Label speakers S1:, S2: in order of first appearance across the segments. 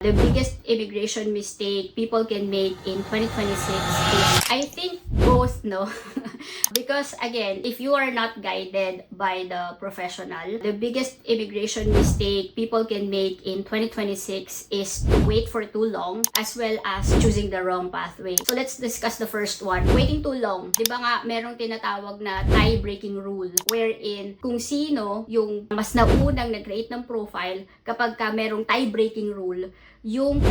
S1: The biggest immigration mistake people can make in 2026 is, I think, both, no? Because again, if you are not guided by the professional, the biggest immigration mistake people can make in 2026 is to wait for too long, as well as choosing the wrong pathway. So let's discuss the first one. Waiting too long. Di ba nga, merong tinatawag na tie-breaking rule, wherein kung sino yung mas naunang nag-create ng profile, kapag ka merong tie-breaking rule, yung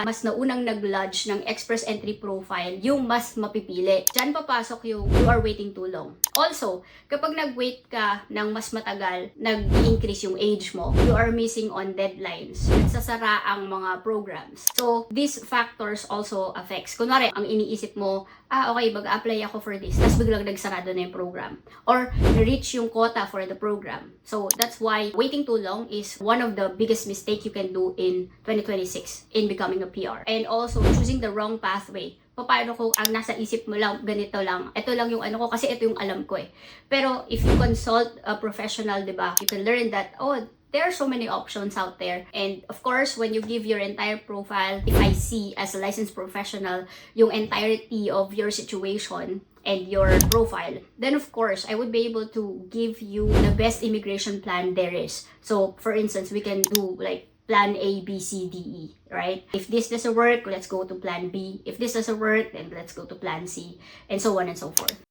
S1: mas naunang nag-lodge ng express entry profile, yung mas mapipili. Diyan papasok yung you are waiting too long. Also, kapag nag-wait ka ng mas matagal, nag-increase yung age mo, you are missing on deadlines. Nagsasara ang mga programs. So, these factors also affects. Kunwari, ang iniisip mo, okay, mag-apply ako for this, tapos biglang nagsarado na yung program. Or, na-reach yung quota for the program. So, that's why waiting too long is one of the biggest mistake you can do in 2026 in becoming a PR. And also, choosing the wrong pathway. Paano kung ang nasa isip mo lang, ganito lang, ito lang yung ano ko, kasi ito yung alam ko eh. Pero, if you consult a professional, diba, you can learn that, there are so many options out there. And of course, when you give your entire profile, if I see as a licensed professional, yung entirety of your situation and your profile, then of course, I would be able to give you the best immigration plan there is. So, for instance, we can do like plan A, B, C, D, E, right? If this doesn't work, let's go to plan B. If this doesn't work, then let's go to plan C, and so on and so forth.